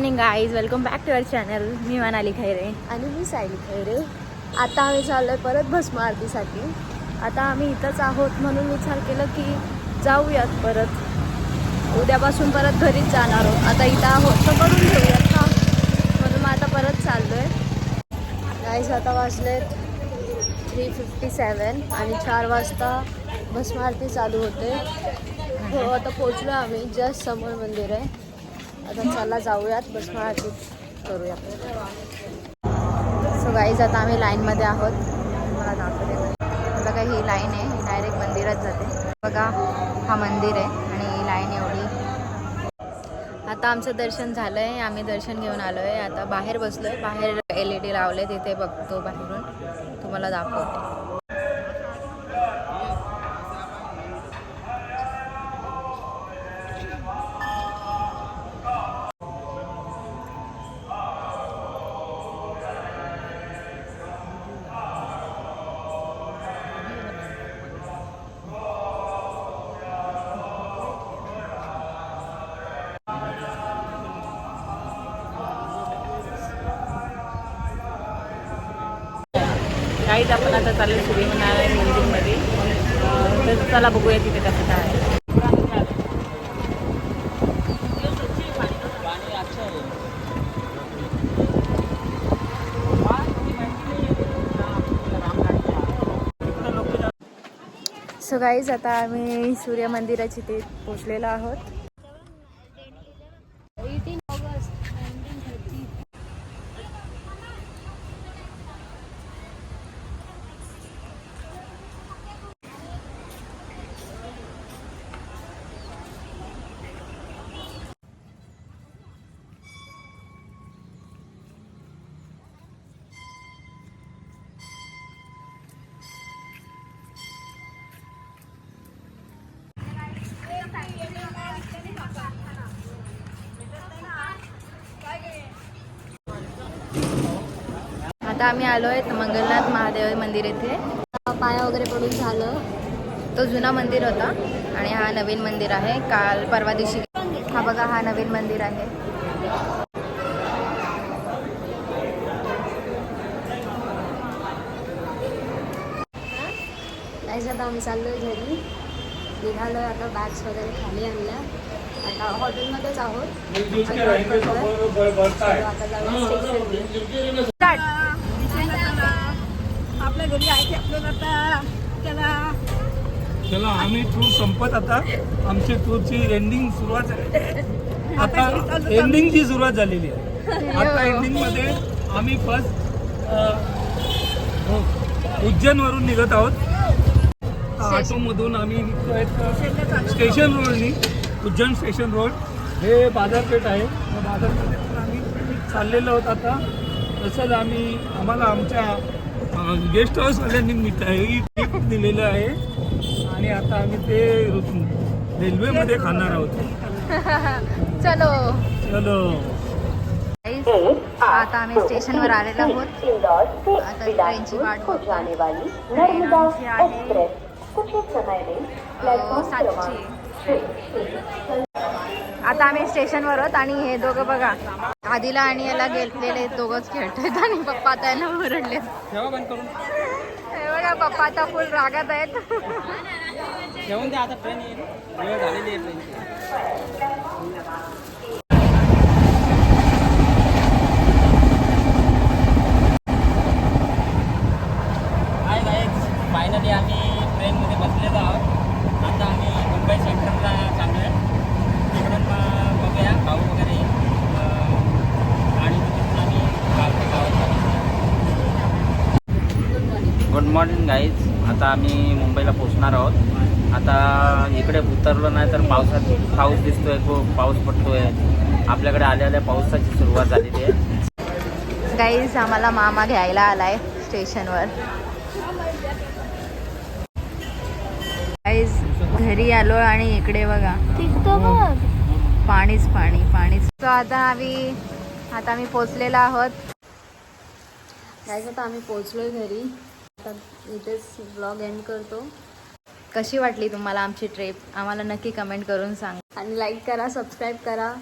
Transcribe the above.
Morning guys, welcome back to our channel. मी मनाली खैरे आणि मी सायली खैरे. आता आम्ही चाललोय परत भस्म आरतीसाठी. आता आम्ही इथंच आहोत म्हणून विचार केलं की जाऊयात परत. उद्यापासून परत घरीच जाणार आहोत. आता इथं आहोत तर करून घेऊयात का, म्हणून मग आता परत चाललोय. गाईज आता वाजलेत 3:57 आणि 4 वाजता भस्म आरती चालू होते. हो आता पोचलो आम्ही. जस्ट समोर मंदिर आहे. आता चला जाऊयात भस्म आरती करूया. सो गाईज आता आम्ही लाईनमध्ये आहोत. मला दाखवते बघा, ही लाईन आहे, ही डायरेक्ट मंदिरात जाते. बघा हा मंदिर आहे आणि ही लाईन एवढी. आता आमचं दर्शन झालं आहे. आम्ही दर्शन घेऊन आलो आहे. आता बाहेर बसलो आहे. बाहेर LED लावले, तिथे बघतो बाहेरून, तुम्हाला दाखवते. गाईज आपण आता चालू सूर्यनारायण मंदिरमध्ये. तर चला बघूया तिथे कसं काय आहे. सो गाईज आता आम्ही सूर्य मंदिराची ते पोचलेलो आहोत. आता आम्ही आलो आहे मंगलनाथ महादेव मंदिर येथे. पाया वगैरे पडून झालं. तो जुना मंदिर होता आणि हा नवीन मंदिर आहे. काल परवा दिवशी हा बघा, हा नवीन मंदिर आहे. गाईज आता आम्ही चाललोय घरी. निघालोय आता. बॅग्स वगैरे खाली आणल्या. आता हॉटेलमध्येच आहोत. आता जाऊया स्टेशन. आपल्या घरी आहे आपल्याला. चला आम्ही टूर संपत. आता आमची टूरची एंडिंग सुरुवात आहे. आता एंडिंगची सुरुवात झालेली आहे. आता एंडिंग मध्ये आम्ही फर्स्ट उज्जैनवरून निघत आहोत. ऑटोमधून आम्ही स्टेशन रोडनी, उज्जैन स्टेशन रोड हे बाजारपेठ आहे. या बाजारपेठेतून आम्ही चाललेलो आहोत. आता तसंच आम्हाला आमच्या गेस्ट हाऊसवाल्यांनी मिठाई दिलेलं आहे आणि आता आम्ही ते रेल्वेमध्ये खाणार आहोत. चलो चलो. आता आम्ही स्टेशनवर आलेलो आहोत. आता ट्रेनची वाट बघतोय. ट्रेन आमची आहे 7ची. आता आम्ही स्टेशनवर आहोत आणि हे दोघं बघा, आधीला आणि याला गेलेले दोघंच खेळतात आणि पप्पा आता यांना ओरडले. हे बघा, पप्पा आता फुल रागात आहेत. जेवण द्या, आता ट्रेन येईल. वेळ झालेली आहे ट्रेनची. हाय गाईज, फायनली आम्ही ट्रेनमध्ये बसलेलो आहोत. आता आम्ही मुंबई सेंट्रलला चाललो आहे. तिकडून बघूया भाऊ वगैरे आणि तिथून आम्ही गावात. Good morning guys. आता आम्ही मुंबईला पोचणार आहोत. आता इकडे उतरलो नाही तर पाऊस दिसतोय, खूप पाऊस पडतोय. आपल्याकडे आल्या पावसाची सुरुवात झालेली आहे. गाईज आम्हाला मामा घ्यायला आलाय स्टेशनवर. गाईज घरी आलो आणि इकडे बघा, पाणीच पाणी. So आता आम्ही पोचलेलो आहोत. गाईज आता आम्ही पोचलोय घरी. आता इथेच ब्लॉग एंड करतो. कशी वाटली तुम्हाला आमची ट्रिप? आम्हाला नक्की कमेंट करून सांगा. आणि लाईक करा, सबस्क्राईब करा.